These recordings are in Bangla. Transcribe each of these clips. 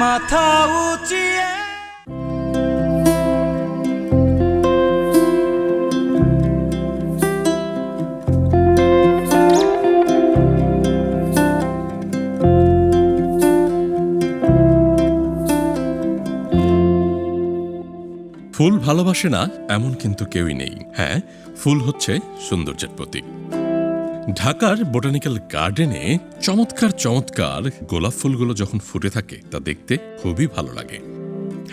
মাথা উঁচিয়ে ফুল ভালোবাসে না এমন কিন্তু কেউই নেই। হ্যাঁ, ফুল হচ্ছে সৌন্দর্যের প্রতীক। ঢাকার বোটানিক্যাল গার্ডেনে চমৎকার চমৎকার গোলাপ ফুলগুলো যখন ফুটে থাকে তা দেখতে খুবই ভালো লাগে।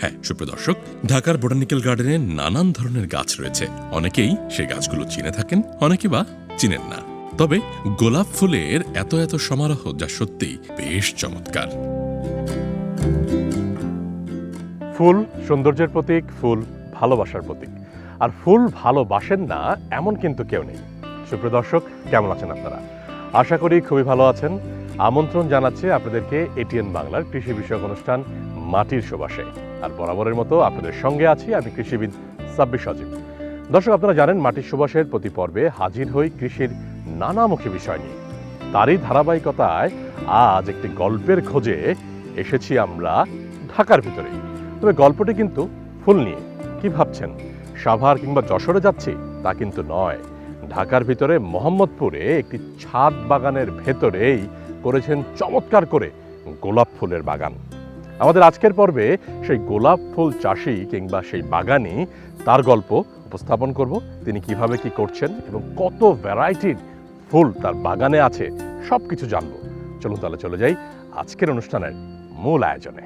হ্যাঁ সুপ্রিয় দর্শক, ঢাকার বোটানিক্যাল গার্ডেনে নানান ধরনের গাছ রয়েছে। অনেকেই সেই গাছগুলো চিনে থাকেন, অনেকে বা চিনেন না। তবে গোলাপ ফুলের এত এত সমারোহ যা সত্যিই বেশ চমৎকার। ফুল সৌন্দর্যের প্রতীক, ফুল ভালোবাসার প্রতীক। আর ফুল ভালোবাসেন না এমন কিন্তু কেউ নেই। সুপ্রিয় দর্শক, কেমন আছেন আপনারা? আশা করি খুবই ভালো আছেন। আমন্ত্রণ জানাচ্ছি আপনাদেরকে এটিএন বাংলার কৃষি বিষয়ক অনুষ্ঠান মাটির সুবাসে। আর বরাবরের মতো আপনাদের সঙ্গে আছি আমি কৃষিবিদ সাব্বির সজীব। দর্শক, আপনারা জানেন মাটির সুবাসের প্রতি পর্বে হাজির হই কৃষির নানামুখী বিষয় নিয়ে। তারই ধারাবাহিকতায় আজ একটি গল্পের খোঁজে এসেছি আমরা ঢাকার ভিতরেই। তবে গল্পটি কিন্তু ফুল নিয়ে। কি ভাবছেন সাভার কিংবা যশোরে যাচ্ছি? তা কিন্তু নয়। ঢাকার ভিতরে মোহাম্মদপুরে একটি ছাদ বাগানের ভেতরেই করেছেন চমৎকার করে গোলাপ ফুলের বাগান। আমাদের আজকের পর্বে সেই গোলাপ ফুল চাষি কিংবা সেই বাগানি তার গল্প উপস্থাপন করব। তিনি কিভাবে কি করছেন এবং কত ভ্যারাইটির ফুল তার বাগানে আছে সব কিছু জানবো। চলুন তাহলে চলে যাই আজকের অনুষ্ঠানের মূল আয়োজনে।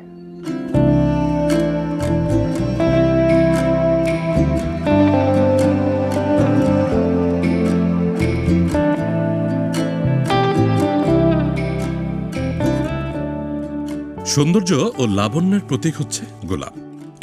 সৌন্দর্য ও লাবণ্যের প্রতীক হচ্ছে গোলাপ।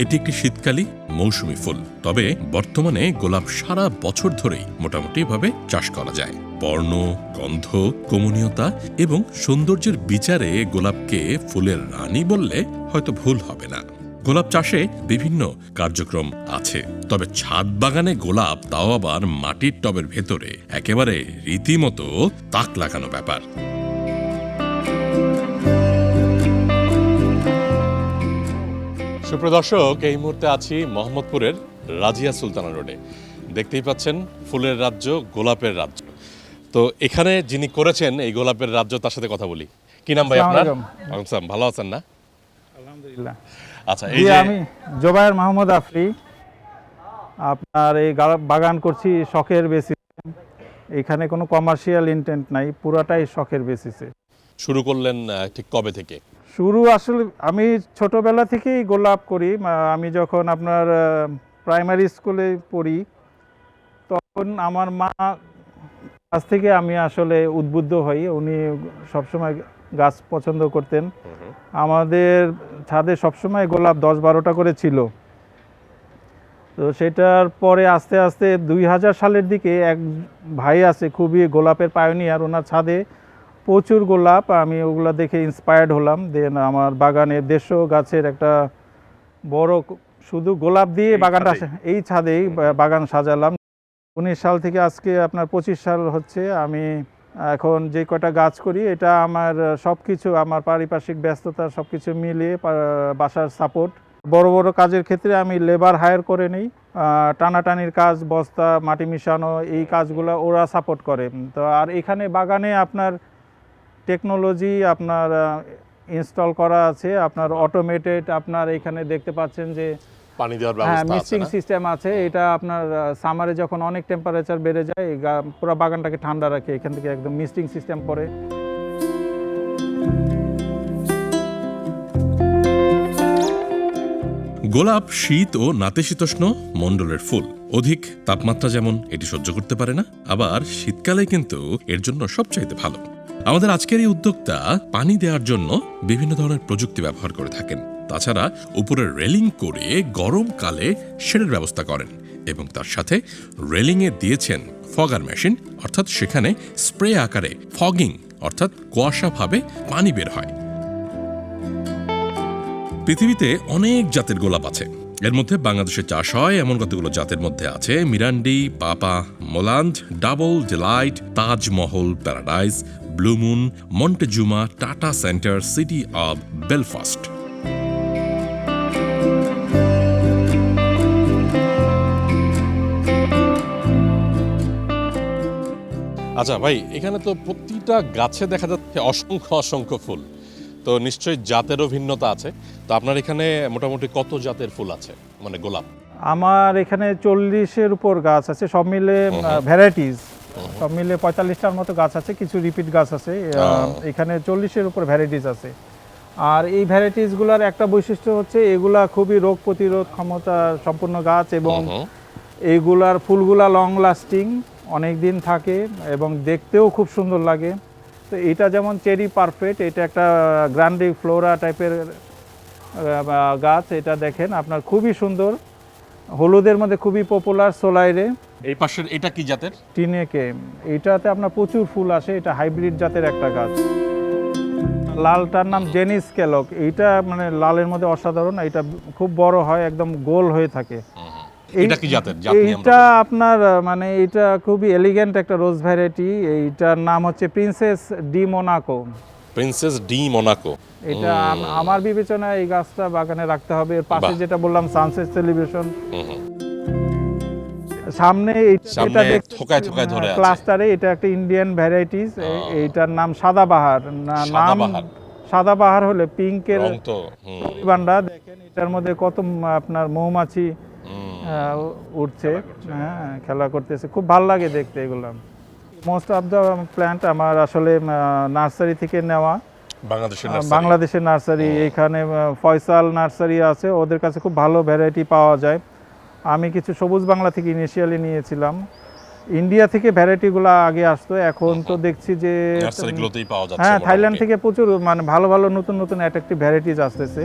এটি একটি শীতকালী মৌসুমী ফুল। তবে বর্তমানে গোলাপ সারা বছর ধরেই মোটামুটি ভাবে চাষ করা যায়। বর্ণ, গন্ধ, কমনীয়তা এবং সৌন্দর্যের বিচারে গোলাপকে ফুলের রানী বললে হয়তো ভুল হবে না। গোলাপ চাষে বিভিন্ন কার্যক্রম আছে, তবে ছাদ বাগানে গোলাপ, তাও আবার মাটির টবের ভেতরে, একেবারে রীতিমতো তাক লাগানো ব্যাপার। সুপ্রিয় দর্শক, এই মুহূর্তে আছি মোহাম্মদপুরের রাজিয়া সুলতানা রোডে। দেখতেই পাচ্ছেন ফুলের রাজ্য, গোলাপের রাজ্য। তো এখানে যিনি করেছেন এই গোলাপের রাজ্য, তার সাথে কথা বলি। কি নাম ভাই আপনার? আসসালাম, ভালো আছেন না? আলহামদুলিল্লাহ। আচ্ছা, এই যে আমি জোবায়ের মাহমুদ আফরি। আপনার এই বাগান করছি শখের বেসিসে। এখানে কোনো কমার্শিয়াল ইন্টেন্ট নাই, পুরাটাই শখের বেসিসে। শুরু করলেন ঠিক কবে থেকে? শুরু আসলে আমি ছোটবেলা থেকেই গোলাপ করি। আমি যখন আপনার প্রাইমারি স্কুলে পড়ি তখন আমার মা কাছ থেকে আমি আসলে উদ্বুদ্ধ হই। উনি সবসময় গাছ পছন্দ করতেন। আমাদের ছাদে সবসময় গোলাপ 10-12টা করে ছিল। তো সেটার পরে আস্তে আস্তে 2000 সালের দিকে এক ভাই আছে খুবই গোলাপের পায়োনিয়ার, ওনার ছাদে প্রচুর গোলাপ। আমি ওগুলো দেখে ইন্সপায়ার্ড হলাম। দেন আমার বাগানে 150 গাছের একটা বড় শুধু গোলাপ দিয়ে বাগানটা, এই ছাদেই বাগান সাজালাম। 19 সাল থেকে আজকে আপনার 25 সাল হচ্ছে। আমি এখন যে কয়টা গাছ করি এটা আমার সব কিছু, আমার পারিপার্শ্বিক ব্যস্ততা সব কিছু মিলিয়ে বাসার সাপোর্ট। বড় বড় কাজের ক্ষেত্রে আমি লেবার হায়ার করে নিই। টানাটানির কাজ, বস্তা মাটি মিশানো, এই কাজগুলো ওরা সাপোর্ট করে। তো আর এখানে বাগানে আপনার টেকনোলজি আপনার ইনস্টল করা আছে, আপনার অটোমেটেড। আপনার এখানে দেখতে পাচ্ছেন যে পানি দেওয়ার ব্যবস্থা আছে, মিক্সিং সিস্টেম আছে। এটা আপনার সামারে যখন অনেক টেম্পারেচার বেড়ে যায় পুরো বাগানটাকে ঠান্ডা রাখে, এখান থেকে একদম মিক্সিং সিস্টেম করে। গোলাপ শীত ও নাতিশীতোষ্ণ মণ্ডলের ফুল। অধিক তাপমাত্রা যেমন এটি সহ্য করতে পারে না, আবার শীতকালে কিন্তু এর জন্য সবচাইতে ভালো। আমাদের আজকের এই উদ্যোক্তা পানি দেওয়ার জন্য বিভিন্ন ধরনের প্রযুক্তি ব্যবহার করে থাকেন। তাছাড়া উপরে রেলিং করে গরমকালে শেডের ব্যবস্থা করেন এবং তার সাথে রেলিংয়ে দিয়েছেন ফগার মেশিন, অর্থাৎ সেখানে স্প্রে আকারে ফগিং অর্থাৎ কুয়াশাভাবে পানি বের হয়। পৃথিবীতে অনেক জাতের গোলাপ আছে। এর মধ্যে বাংলাদেশে চাষ হয় এমন কতগুলো জাতের মধ্যে আছে মিরান্ডি, পাপা, মোলান্ড, double delight, Taj Mahal, paradise, blue moon, Montezuma, Tata centre, city of Belfast. আচ্ছা ভাই, এখানে তো প্রতিটা গাছে দেখা যাচ্ছে অসংখ্য অসংখ্য ফুল, তো নিশ্চয়ই জাতেরও ভিন্নতা আছে। তো আপনার এখানে মোটামুটি কত জাতের ফুল আছে, মানে গোলাপ? আমার এখানে 40-এর উপর গাছ আছে, সব মিলে ভ্যারাইটিস, সব মিলে 45টার মতো গাছ আছে, কিছু রিপিট গাছ আছে। এখানে 40-এর উপর ভ্যারাইটিস আছে। আর এই ভ্যারাইটিসগুলোর একটা বৈশিষ্ট্য হচ্ছে এগুলা খুবই রোগ প্রতিরোধ ক্ষমতা সম্পন্ন গাছ, এবং এইগুলার ফুলগুলা লং লাস্টিং, অনেক দিন থাকে এবং দেখতেও খুব সুন্দর লাগে। তো এটা যেমন চেরি পারফেক্ট, এটা একটা গ্র্যান্ডি ফ্লোরা টাইপের গাছ। এটা দেখেন আপনার খুবই সুন্দর, হলুদের মধ্যে খুবই পপুলার। সোলাইরে এই পাশের এটা কি জাতের? টিনেকে, এটাতে আপনার প্রচুর ফুল আসে, এটা হাইব্রিড জাতের একটা গাছ। লালটার নাম জেনিস ক্যালক, এইটা মানে লালের মধ্যে অসাধারণ, এটা খুব বড় হয়, একদম গোল হয়ে থাকে। এটা কি জাতের? এইটা আপনার মানে এটা খুবই এলিগেন্ট একটা রোজ ভ্যারাইটি, এইটার নাম হচ্ছে princess D Monaco. Princess D Monaco, এটা আমার বিবেচনায় এই গাছটা বাগানে রাখতে হবে। এর পাশে যেটা বললাম সানসেট সেলিব্রেশন, সামনে এটা থোকায় থোকায় ধরে আছে ক্লাস্টারে, এটা একটা ইন্ডিয়ান ভ্যারাইটিস। এইটার নাম সাদাবাহার। নাম সাদাবাহার হলে পিঙ্কের বান্ডা, দেখেন এটার মধ্যে কত আপনার মৌমাছি উঠছে, হ্যাঁ খেলা করতেছে, খুব ভালো লাগে দেখতে এগুলো। মোস্ট অফ দ্য প্ল্যান্ট আমার আসলে নার্সারি থেকে নেওয়া, বাংলাদেশের নার্সারি। এখানে ফয়সাল নার্সারি আছে, ওদের কাছে খুব ভালো ভ্যারাইটি পাওয়া যায়। আমি কিছু সবুজ বাংলা থেকে ইনিশিয়ালি নিয়েছিলাম। ইন্ডিয়া থেকে ভ্যারাইটিগুলো আগে আসতো, এখন তো দেখছি যে হ্যাঁ থাইল্যান্ড থেকে প্রচুর মানে ভালো ভালো নতুন নতুন অ্যাট্রাকটিভ ভ্যারাইটিস আসতেছে।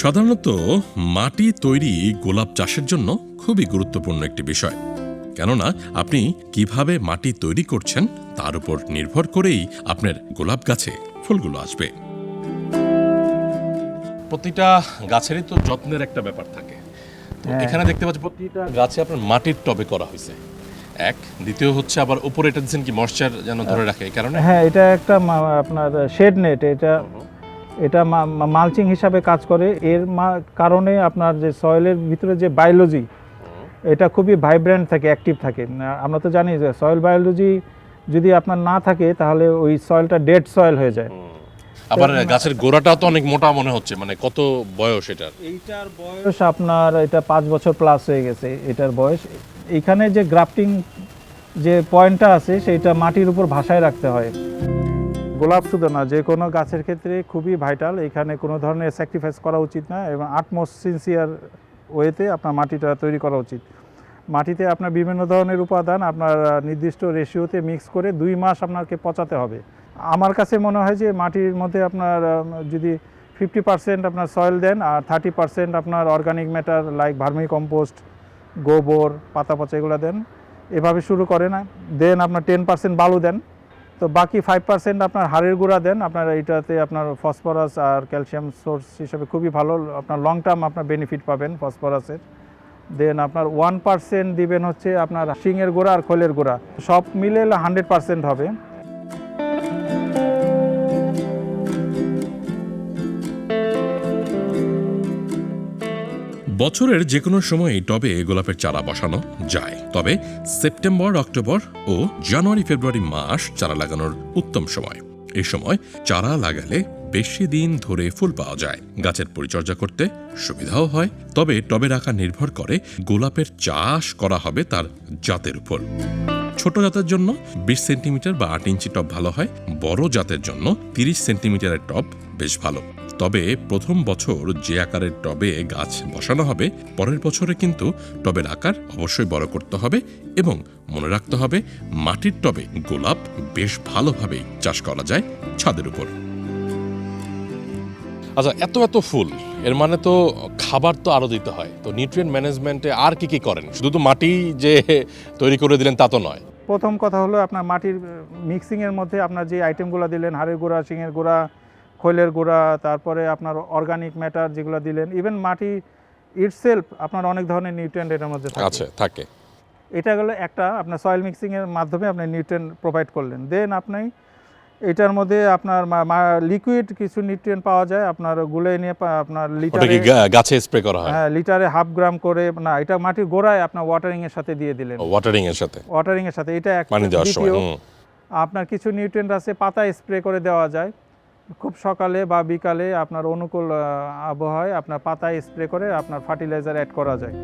সাধারণত মাটি তৈরি গোলাপ চাষের জন্য খুবই গুরুত্বপূর্ণ একটি বিষয়, কেননা আপনি কিভাবে মাটি তৈরি করছেন তার উপর নির্ভর করেই আপনার গোলাপ গাছে ফুলগুলো আসবে। প্রতিটা গাছেরই তো যত্নের একটা ব্যাপার থাকে। তো এখানে দেখতে পাচ্ছি প্রতিটা গাছে আপনার মাটির টবে করা হয়েছে এক, দ্বিতীয় হচ্ছে আবার উপরে এটা দিচ্ছেন কি ময়েশ্চার যেন ধরে রাখে, এই কারণে। হ্যাঁ, এটা একটা আপনার শেড নেট, এটা মালচিং হিসাবে কাজ করে। এর কারণে আপনার যে সয়েলের ভিতরে যে বায়োলজি, এটা খুবই ভাইব্রেন্ট থাকে, অ্যাক্টিভ থাকে। আমরা তো জানি যে সয়েল বায়োলজি যদি আপনার না থাকে তাহলে ওই সয়েলটা ডেড সয়েল হয়ে যায়। আবার গাছের গোড়াটাও তো অনেক মোটা মনে হচ্ছে, মানে কত বয়স এটার? এইটার বয়স আপনার এটা 5 বছর প্লাস হয়ে গেছে এটার বয়স। এখানে যে গ্রাফটিং যে পয়েন্টটা আছে সেটা মাটির উপর ভাসায় রাখতে হয়। গোলাপ শুধু না, যে কোনো গাছের ক্ষেত্রে খুবই ভাইটাল, এখানে কোনো ধরনের স্যাক্রিফাইস করা উচিত না, এবং আটমোস্ট সিনসিয়ার ওয়েতে আপনার মাটিটা তৈরি করা উচিত। মাটিতে আপনার বিভিন্ন ধরনের উপাদান আপনার নির্দিষ্ট রেশিওতে মিক্স করে 2 মাস আপনাকে পচাতে হবে। আমার কাছে মনে হয় যে মাটির মধ্যে আপনার যদি 50% আপনার সয়েল দেন আর 30% আপনার organic matter like vermi compost, গোবর, পাতা পচা এগুলো দেন, এভাবে শুরু করে না, দেন আপনার 10% বালু দেন, তো বাকি 5% আপনার হাড়ের গুঁড়া দেন। আপনার এইটাতে আপনার ফসফরাস আর ক্যালসিয়াম সোর্স হিসেবে খুবই ভালো, আপনার লং টার্ম আপনার বেনিফিট পাবেন ফসফরাসের। দেন আপনার 1% দিবেন হচ্ছে আপনার শিঙের গুঁড়া আর খোলের গুঁড়া, সব মিলে 100% হবে। বছরের যে কোনো সময় টবে গোলাপের চারা বসানো যায়, তবে সেপ্টেম্বর, অক্টোবর ও জানুয়ারি ফেব্রুয়ারি মাস চারা লাগানোর উত্তম সময়। এই সময় চারা লাগালে বেশি দিন ধরে ফুল পাওয়া যায়, গাছের পরিচর্যা করতে সুবিধাও হয়। তবে টবের আকার নির্ভর করে গোলাপের চাষ করা হবে তার জাতের উপর। ছোট জাতের জন্য 20 সেন্টিমিটার বা 8 ইঞ্চি টব ভালো হয়, বড় জাতের জন্য 30 সেন্টিমিটারের টব বেশ ভালো। তবে প্রথম বছর যে আকারের টবে গাছ বসানো হবে, পরের বছরে কিন্তু টবের আকার অবশ্যই বড় করতে হবে, এবং মনে রাখতে হবে মাটির টবে গোলাপ বেশ ভালোভাবেই চাষ করা যায় ছাদের উপর। আচ্ছা, এত এত ফুল, এর মানে তো খাবার তো আরো দিতে হয়, তো নিউট্রিয়েন্ট ম্যানেজমেন্টে আর কি কি করেন? শুধু তো মাটি যে তৈরি করে দিলেন তা তো নয়। প্রথম কথা হলো আপনার মাটির মিক্সিংয়ের মধ্যে আপনার যে আইটেমগুলো দিলেন, হাড়ের গুঁড়া, শিঙের গুঁড়া, খৈলের গুঁড়া, তারপরে আপনার অর্গানিক ম্যাটার যেগুলো দিলেন, ইভেন মাটি ইটসেলফ আপনার অনেক ধরনের নিউট্রিয়েন্ট এর মধ্যে থাকে। এটা গেলো একটা আপনার সয়েল মিক্সিংয়ের মাধ্যমে আপনি নিউট্রিয়েন্ট প্রোভাইড করলেন। দেন আপনি এটার মধ্যে আপনার লিকুইড কিছু নিউট্রিয়েন্ট পাওয়া যায়, আপনার গুলে নিয়ে আপনার ওটা লিটারে কি গাছে স্প্রে করা হয়? হ্যাঁ লিটারে 1/2 গ্রাম করে, না এটা মাটির গোড়ায় আপনার ওয়াটারিং এর সাথে দিয়ে দিলেন, ওয়াটারিং এর সাথে ওয়াটারিং এর সাথে এটা একটা। পানি দেওয়ার সময় দ্বিতীয়, আপনার কিছু নিউট্রিয়েন্ট আছে পাতায় স্প্রে করে দেওয়া যায়, খুব সকালে বা বিকালে আপনার অনুকূল আবহাওয়ায় আপনার পাতায় স্প্রে করে আপনার ফার্টিলাইজার অ্যাড করা যায়।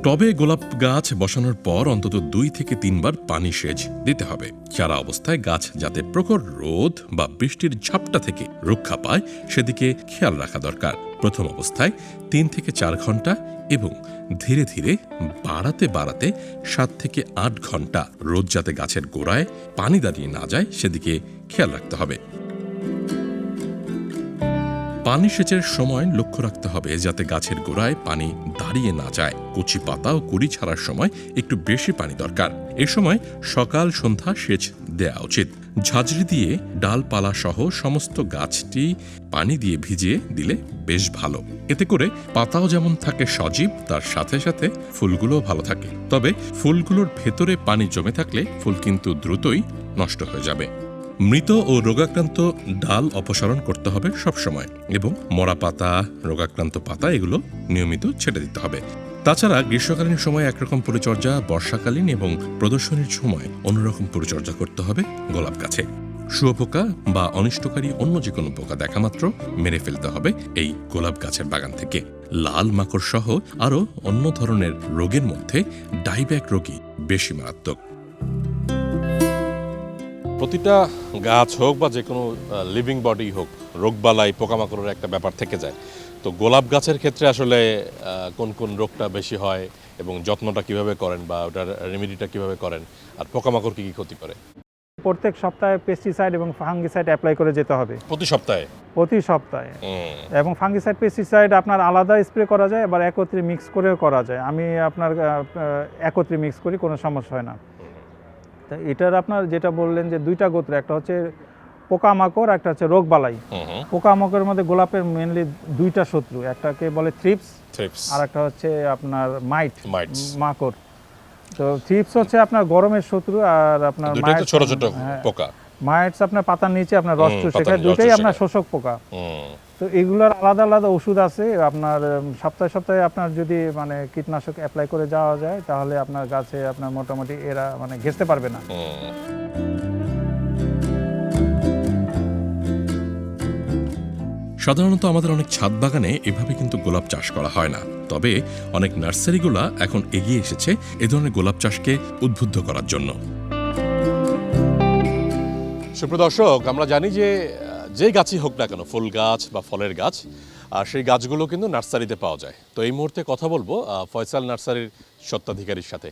টবে গোলাপ গাছ বসানোর পর অন্তত 2 থেকে 3 বার পানি সেচ দিতে হবে। চারা অবস্থায় গাছ যাতে প্রখর রোদ বা বৃষ্টির ঝাপটা থেকে রক্ষা পায় সেদিকে খেয়াল রাখা দরকার। প্রথম অবস্থায় 3 থেকে 4 ঘন্টা এবং ধীরে ধীরে বাড়াতে বাড়াতে 7 থেকে 8 ঘন্টা রোদ যাতে গাছের গোড়ায় পানি দাঁড়িয়ে না যায় সেদিকে খেয়াল রাখতে হবে। পানি সেচের সময় লক্ষ্য রাখতে হবে যাতে গাছের গোড়ায় পানি দাঁড়িয়ে না যায়। কচি পাতা ও কুড়ি ছাড়ার সময় একটু বেশি পানি দরকার। এ সময় সকাল সন্ধ্যা সেচ দেওয়া উচিত। ঝাঁঝরি দিয়ে ডালপালা সহ সমস্ত গাছটি পানি দিয়ে ভিজিয়ে দিলে বেশ ভালো। এতে করে পাতাও যেমন থাকে সজীব, তার সাথে সাথে ফুলগুলোও ভালো থাকে। তবে ফুলগুলোর ভেতরে পানি জমে থাকলে ফুল কিন্তু দ্রুতই নষ্ট হয়ে যাবে। মৃত ও রোগাক্রান্ত ডাল অপসারণ করতে হবে সবসময় এবং মরা পাতা, রোগাক্রান্ত পাতা এগুলো নিয়মিত ছেটে দিতে হবে। তাছাড়া গ্রীষ্মকালীন সময় একরকম পরিচর্যা, বর্ষাকালীন এবং প্রদর্শনীর সময় অন্যরকম পরিচর্যা করতে হবে গোলাপ গাছে। শুঁয়োপোকা বা অনিষ্টকারী অন্য যে কোনো পোকা দেখা মাত্র মেরে ফেলতে হবে এই গোলাপ গাছের বাগান থেকে। লাল মাকড় সহ আরও অন্য ধরনের রোগের মধ্যে ডাইব্যাক রোগী বেশি মারাত্মক। প্রতিটা গাছ হোক বা যে কোনো লিভিং বডি হোক, রোগবালাই পোকামাকড়ের একটা ব্যাপার থেকে যায়। তো গোলাপ গাছের ক্ষেত্রে আসলে কোন কোন রোগটা বেশি হয় এবং যত্নটা কিভাবে করেন বা ওটার রেমেডিটা কিভাবে করেন, আর পোকামাকড় কি কি ক্ষতি করে? প্রত্যেক সপ্তাহে পেস্টিসাইড এবং ফাঙ্গিসাইড অ্যাপ্লাই করে যেতে হবে প্রতি সপ্তাহে? প্রতি সপ্তাহে। এবং ফাঙ্গিসাইড পেস্টিসাইড আপনার আলাদা স্প্রে করা যায়, আবার একত্রে মিক্স করেও করা যায়। আমি আপনার একত্রে মিক্স করি, কোনো সমস্যা হয় না। তা এটার আপনার যেটা বললেন যে 2টা গোত্র, একটা হচ্ছে পোকামাকড়, একটা হচ্ছে রোগবালাই। পোকামাকড়ের মধ্যে গোলাপের মেনলি 2টা শত্রু, একটাকে বলে থ্রিপস আর একটা হচ্ছে আপনার মাকড়। তো থ্রিপস হচ্ছে আপনার গরমের শত্রু, আর আপনার ছোট ছোট পোকা মাইটস আপনার পাতার নিচে আপনার রস চুষে খায়, দুটোই আপনার শোষক পোকা। তো এগুলোর আলাদা আলাদা ওষুধ আছে। আপনার সপ্তাহে সপ্তাহে আপনার যদি মানে কীটনাশক অ্যাপ্লাই করে যাওয়া যায় তাহলে আপনার গাছে আপনার মোটামুটি এরা মানে ঘেঁষতে পারবে না। সাধারণত আমাদের অনেক ছাদ বাগানে এভাবে কিন্তু গোলাপ চাষ করা হয় না। তবে অনেক নার্সারিগুলা এখন এগিয়ে এসেছে এ ধরনের গোলাপ চাষকে উদ্বুদ্ধ করার জন্য। সুপ্রিয় দর্শক, আমরা জানি যে গাছই হোক না কেন, ফুল গাছ বা ফলের গাছ, সেই গাছগুলো কিন্তু নার্সারিতে পাওয়া যায়। তো এই মুহূর্তে কথা বলবো ফয়সাল নার্সারির স্বত্বাধিকারীর সাথে।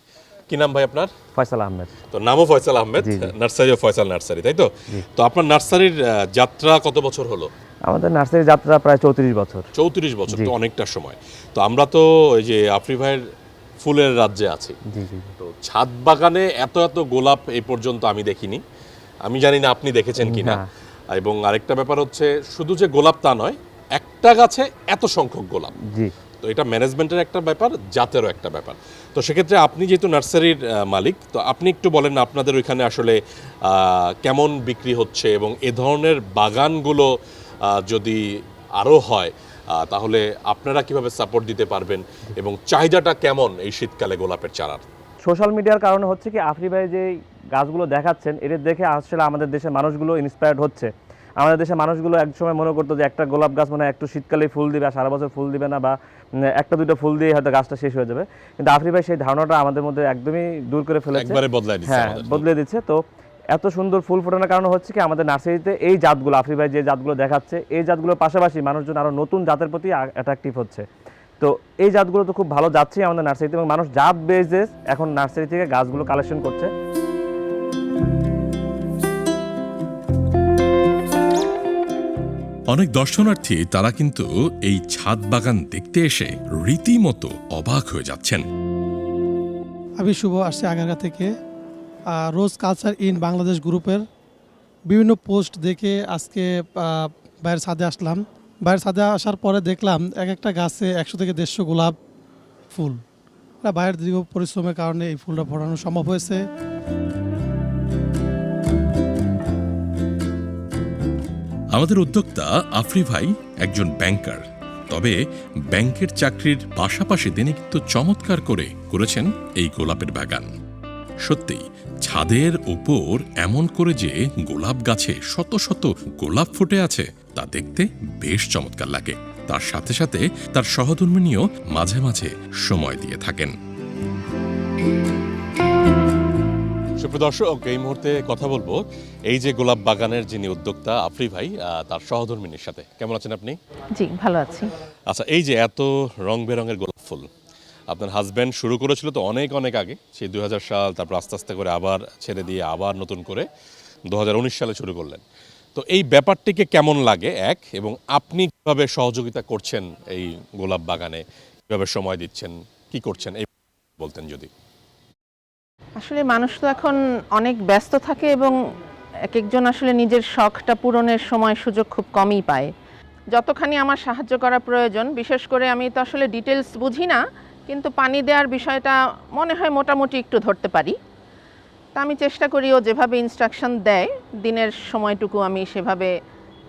কি নাম ভাই আপনার? ফয়সাল আহমেদ। তো নামও ফয়সাল আহমেদ, নার্সারিও ফয়সাল নার্সারি, তাই তো? তো আপনার নার্সারির যাত্রা কত বছর হলো? আমাদের নার্সারির যাত্রা প্রায় 34 বছর। 34 বছর, তো অনেকটা সময়। তো আমরা তো ওই যে আফরি ভাইয়ের ফুলের রাজ্যে আছি। তো ছাদ বাগানে এত এত গোলাপ এই পর্যন্ত আমি দেখিনি। আমি জানি না আপনি দেখেছেন কিনা। এবং আরেকটা ব্যাপার হচ্ছে শুধু যে গোলাপ তা নয়, একটা গাছে এত সংখ্যক গোলাপ। তো এটা ম্যানেজমেন্টের একটা ব্যাপার, জাতেরও একটা ব্যাপার। তো সেক্ষেত্রে আপনি যেহেতু নার্সারির মালিক, তো আপনি একটু বলেন না আপনাদের ওইখানে আসলে কেমন বিক্রি হচ্ছে এবং এ ধরনের বাগানগুলো যদি আরও হয় তাহলে আপনারা কিভাবে সাপোর্ট দিতে পারবেন এবং চাহিদাটা কেমন এই শীতকালে গোলাপের চারার? সোশ্যাল মিডিয়ার কারণে হচ্ছে কি, আফরি ভাই যে গাছগুলো দেখাচ্ছেন এটা দেখে আসলে আমাদের দেশের মানুষগুলো ইন্সপায়ার্ড হচ্ছে। আমাদের দেশের মানুষগুলো একসময় মনে করতো যে একটা গোলাপ গাছ মানে একটু শীতকালে ফুল দিবে আর সারা বছর ফুল দিবে না, বা একটা দুটো ফুল দিয়ে হয়তো গাছটা শেষ হয়ে যাবে। কিন্তু আফরি ভাই সেই ধারণাটা আমাদের মধ্যে একদমই দূর করে ফেলেছে, একবারে বদলে দিচ্ছে। তো এত সুন্দর ফুল ফোটানোর কারণে হচ্ছে কি আমাদের নার্সারিতে এই জাতগুলো, আফরি ভাই যে জাতগুলো দেখাচ্ছে এই জাতগুলোর পাশাপাশি মানুষজন আরও নতুন জাতের প্রতি অ্যাট্রাকটিভ হচ্ছে। তো এই জাতগুলো তো খুব ভালো যাচ্ছে আমাদের নার্সারিতে, এবং মানুষ জাত বেসে এখন নার্সারি থেকে গাছগুলো কালেকশন করছে। অনেক দর্শনার্থী তারা কিন্তু এই ছাদ বাগান দেখতে এসে রীতিমতো অবাক হয়ে যাচ্ছেন। আমি শুভ, আসছি আগারগা থেকে। রোজ কালচার ইন বাংলাদেশ গ্রুপের বিভিন্ন পোস্ট দেখে আজকে বাইরের ছাদে আসলাম। বাইরের ছাদে আসার পরে দেখলাম এক একটা গাছে 100 থেকে 150 গোলাপ ফুল। এটা ভাইয়ের দীর্ঘ পরিশ্রমের কারণে এই ফুলটা ফোটানো সম্ভব হয়েছে। আমাদের উদ্যোক্তা আফরি ভাই একজন ব্যাংকার, তবে ব্যাংকের চাকরির পাশাপাশি তিনি কিন্তু চমৎকার করেছেন এই গোলাপের বাগান। সত্যি ছাদের উপর এমন করে যে গোলাপ গাছে শত শত গোলাপ ফুটে আছে তা দেখতে বেশ চমৎকার লাগে। তার সাথে সাথে তার সহধর্মিণীও মাঝে মাঝে সময় দিয়ে থাকেন। সুপ্রদর্শক, এই মুহূর্তে কথা বলবো এই যে গোলাপ বাগানের যিনি উদ্যোক্তা আফরি ভাই, তার সহধর্মিণীর সাথে। কেমন আছেন আপনি? জি, ভালো আছি। আচ্ছা, এই যে এত রং বেরঙের গোলাপ ফুল আপনার হাজব্যান্ড শুরু করেছিল তো অনেক অনেক আগে, সেই 2000 সাল, তারপর আস্তে আস্তে করে আবার ছেড়ে দিয়ে আবার নতুন করে 2019 সালে শুরু করলেন। তো এই ব্যাপারটিকে কেমন লাগে এক, এবং আপনি কিভাবে সহযোগিতা করছেন এই গোলাপ বাগানে, কিভাবে সময় দিচ্ছেন, কি করছেন এই বলতেন যদি। আসলে মানুষ তো এখন অনেক ব্যস্ত থাকে এবং এক একজন আসলে নিজের শখটা পূরণের সময় সুযোগ খুব কমই পায়। যতখানি আমার সাহায্য করা প্রয়োজন, বিশেষ করে আমি তো আসলে ডিটেলস বুঝি না, কিন্তু পানি দেওয়ার বিষয়টা মনে হয় মোটামুটি একটু ধরতে পারি। তা আমি চেষ্টা করি ও যেভাবে ইনস্ট্রাকশন দেয় দিনের সময়টুকু আমি সেভাবে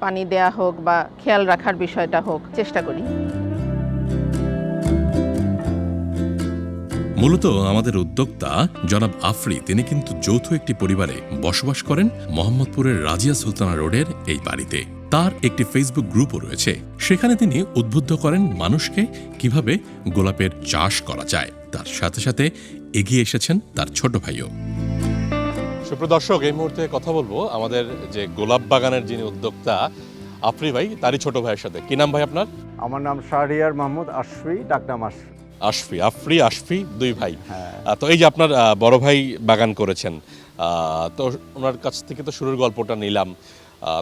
পানি দেয়া হোক বা খেয়াল রাখার বিষয়টা হোক, চেষ্টা করি। মূলত আমাদের উদ্যোক্তা জনাব আফরি তিনি কিন্তু যৌথ একটি পরিবারে বসবাস করেন মোহাম্মদপুরের রাজিয়া সুলতানা রোডের এই বাড়িতে। তার একটি ফেসবুক গ্রুপও রয়েছে, সেখানে তিনি উদ্বুদ্ধ করেন মানুষকে কিভাবে গোলাপের চাষ করা যায়। তার সাথে সাথে এগিয়ে এসেছেন তার ছোট ভাইও। সুপ্রদর্শক, এই মুহূর্তে কথা বলবো আমাদের যে গোলাপ বাগানের যিনি উদ্যোক্তা আফরি ভাই, তারই ছোট ভাইয়ের সাথে। কি নাম ভাই আপনার? আমার নাম শাহরিয়ার মাহমুদ আশফি, ডাকনাম আশফি। আফরি দুই ভাই। তো এই যে আপনার বড় ভাই বাগান করেছেন, তো ওনার কাছ থেকে তো শুরুর গল্পটা নিলাম।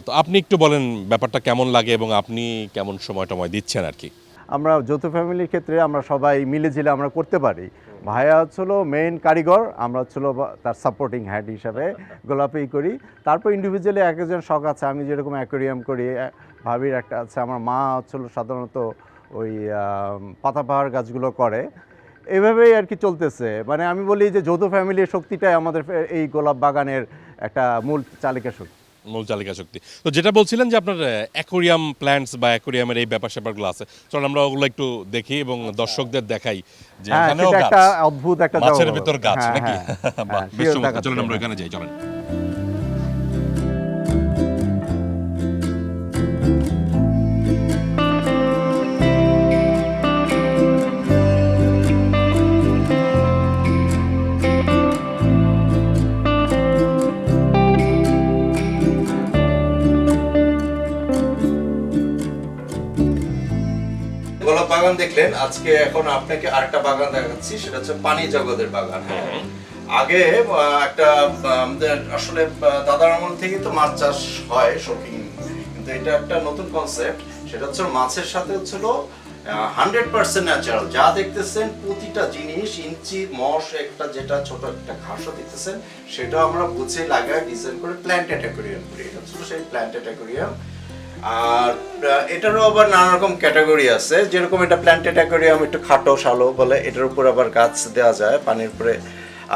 তো আপনি একটু বলেন ব্যাপারটা কেমন লাগে এবং আপনি কেমন সময় দিচ্ছেন আর কি। আমরা যৌথ ফ্যামিলির ক্ষেত্রে আমরা সবাই মিলেঝিলে আমরা করতে পারি। ভাইয়া হচ্ছিল মেইন কারিগর, আমরা হচ্ছিল তার সাপোর্টিং হেড হিসাবে গোলাপেই করি। তারপর ইন্ডিভিজুয়ালি এক একজন শখ আছে, আমি যেরকম অ্যাকোয়ারিয়াম করি, ভাবির একটা আছে, আমার মা হচ্ছিল সাধারণত ওই পাতাবাহার গাছগুলো করে। এভাবেই আর কি চলতেছে। মানে আমি বলি যে যৌথ ফ্যামিলির শক্তিটাই আমাদের এই গোলাপ বাগানের একটা মূল চালিকা শক্তি। তো যেটা বলছিলেন যে আপনার অ্যাকোয়ারিয়াম প্ল্যান্টস বা অ্যাকোয়ারিয়ামের এই ব্যাপার স্যাপারগুলো আছে, চলুন আমরা ওগুলো একটু দেখি এবং দর্শকদের দেখাই যে এখানেও গাছ, একটা অদ্ভুত একটা মাছের ভিতর গাছ নাকি। বেশ শিওর চমৎকার, চলুন আমরা দেখাচ্ছে। ওখানে যাই, চলেন। গোলাপ বাগান দেখলেন, আজকে এখন আপনাকে আরেকটা বাগান দেখাচ্ছি, সেটা হচ্ছে পানি জগতের বাগান। আগে একটা আমাদের আসলে দাদার আমল থেকে তো মাছ চাষ হয় শৌখিন, কিন্তু এটা একটা নতুন কনসেপ্ট। সেটা হচ্ছে মাছের সাথে হচ্ছিল 100% ন্যাচারাল। যা দেখতেছেন প্রতিটা জিনিস, ইঞ্চি মশ একটা, যেটা ছোট একটা ঘাসও দেখতেছেন, সেটা আমরা বুঝে লাগায় ডিজাইন করে প্ল্যান্টেড অ্যাকোয়ারিয়াম করি। এটা হচ্ছে সেই প্ল্যান্টেড অ্যাকোয়ারিয়াম। আর এটারও আবার নানা রকম ক্যাটাগরি আছে, যেরকম এটা প্ল্যান্টেড অ্যাকোয়ারিয়াম একটু খাটো শালো বলে, এটার উপর আবার গাছ দেওয়া যায় পানির উপরে।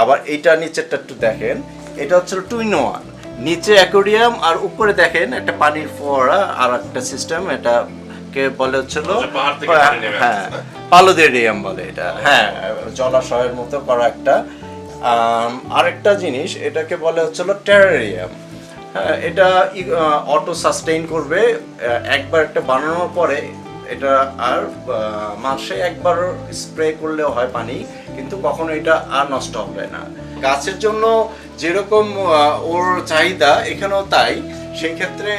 আবার এইটা নিচেরটা একটু দেখেন, এটা হচ্ছে 2 in 1, নিচে অ্যাকোয়ারিয়াম আর উপরে দেখেন একটা পানির ফোয়ারা আর একটা সিস্টেম। এটাকে বলে হচ্ছিল হ্যাঁ পালোদেরিয়াম বলে এটা, হ্যাঁ জলাশয়ের মতো করা একটা। আরেকটা জিনিস, এটাকে বলে হচ্ছিল টেরারিয়াম। এটা অটো সাস্টেইন করবে, একবার একটা বানানোর পরে এটা আর মাসে একবার স্প্রে করলেও হয় পানি, কিন্তু কখনো এটা আর নষ্ট হবে না। গাছের জন্য যেরকম ওর চাহিদা এখানেও তাই। সেই ক্ষেত্রে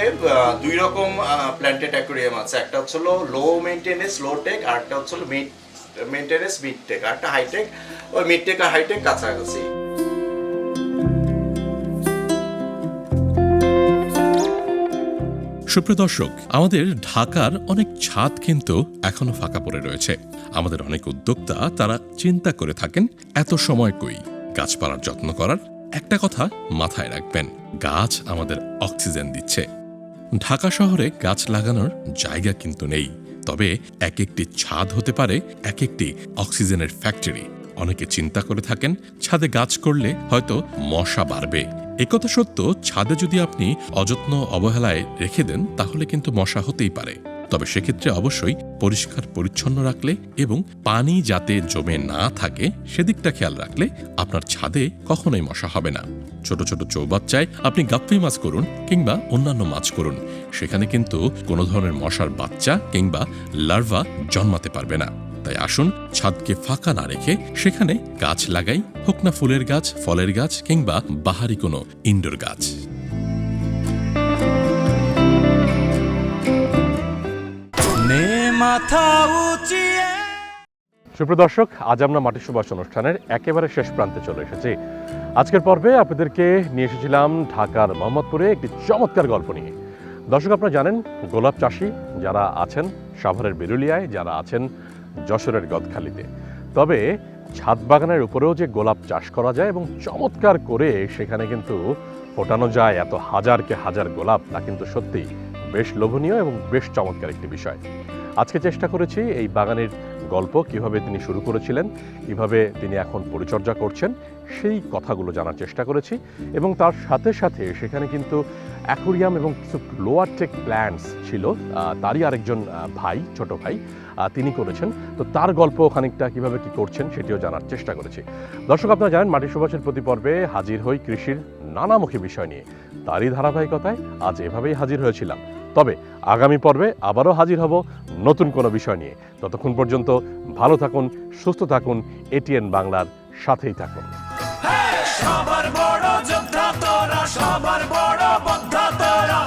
2 রকম প্ল্যান্টেড অ্যাকোয়ারিয়াম আছে, একটা হচ্ছিল লো মেইনটেনেন্স লো টেক, আর একটা হচ্ছিল মিড মেইনটেনেন্স মিড টেক, আর একটা হাইটেক। ওই মিড টেক আর হাইটেক কাছাকাছি। সুপ্রিয় দর্শক, আমাদের ঢাকার অনেক ছাদ কিন্তু এখনো ফাঁকা পড়ে রয়েছে। আমাদের অনেক উদ্যোক্তা তারা চিন্তা করে থাকেন এত সময় কই গাছপালার যত্ন করার। একটা কথা মাথায় রাখবেন, গাছ আমাদের অক্সিজেন দিচ্ছে। ঢাকা শহরে গাছ লাগানোর জায়গা কিন্তু নেই, তবে এক একটি ছাদ হতে পারে এক একটি অক্সিজেনের ফ্যাক্টরি। অনেকে চিন্তা করে থাকেন ছাদে গাছ করলে হয়তো মশা বাড়বে। একথা সত্য, ছাদে যদি আপনি অযত্ন অবহেলায় রেখে দেন তাহলে কিন্তু মশা হতেই পারে। তবে সেক্ষেত্রে অবশ্যই পরিষ্কার পরিচ্ছন্ন রাখলে এবং পানি যাতে জমে না থাকে সেদিকটা খেয়াল রাখলে আপনার ছাদে কখনোই মশা হবে না। ছোট ছোট চৌবাচ্চায় আপনি গাপ্পি মাছ করুন কিংবা অন্যান্য মাছ করুন, সেখানে কিন্তু কোনো ধরনের মশার বাচ্চা কিংবা লার্ভা জন্মাতে পারবে না। তাই আসুন ছাদকে ফাঁকা না রেখে সেখানে গাছ লাগাই, হোক না ফুলের গাছ, ফলের গাছ কিংবা বাহারি কোনো ইনডোর গাছ। সুপ্রিয় দর্শক, আজ আমরা মাটি সুবাস অনুষ্ঠানের একেবারে শেষ প্রান্তে চলে এসেছি। আজকের পর্বে আপনাদেরকে নিয়ে এসেছিলাম ঢাকার মোহাম্মদপুরে একটি চমৎকার গল্প নিয়ে। দর্শক, আপনারা জানেন গোলাপ চাষি যারা আছেন সাভারের বেরুলিয়ায়, যারা আছেন যশোরের গদখালিতে, তবে ছাদ বাগানের উপরেও যে গোলাপ চাষ করা যায় এবং চমৎকার করে সেখানে কিন্তু ফোটানো যায় এত হাজারকে হাজার গোলাপ, তা কিন্তু সত্যি বেশ লোভনীয় এবং বেশ চমৎকার একটি বিষয়। আজকে চেষ্টা করেছি এই বাগানের গল্প, কিভাবে তিনি শুরু করেছিলেন, কিভাবে তিনি এখন পরিচর্যা করছেন, সেই কথাগুলো জানার চেষ্টা করেছি। এবং তার সাথে সাথে সেখানে কিন্তু অ্যাকোরিয়াম এবং কিছু লোয়ার টেক প্ল্যান্টস ছিল, তারই আরেকজন ভাই, ছোট ভাই, তিনি করেছেন। তো তার গল্প খানিকটা কিভাবে কি করছেন সেটিও জানার চেষ্টা করেছি। দর্শক, আপনারা জানেন মাটি সুবাসের প্রতি পর্বে হাজির হই কৃষির নানামুখী বিষয় নিয়ে। তারই ধারাবাহিকতায় আজ এভাবেই হাজির হয়েছিলাম। তবে আগামী পর্বে আবারও হাজির হব নতুন কোনো বিষয় নিয়ে। ততক্ষণ পর্যন্ত ভালো থাকুন, সুস্থ থাকুন, এটিএন বাংলার সাথেই থাকুন। সবার বড় যোদ্ধা তোরা, সবার বড় যোদ্ধা তোরা।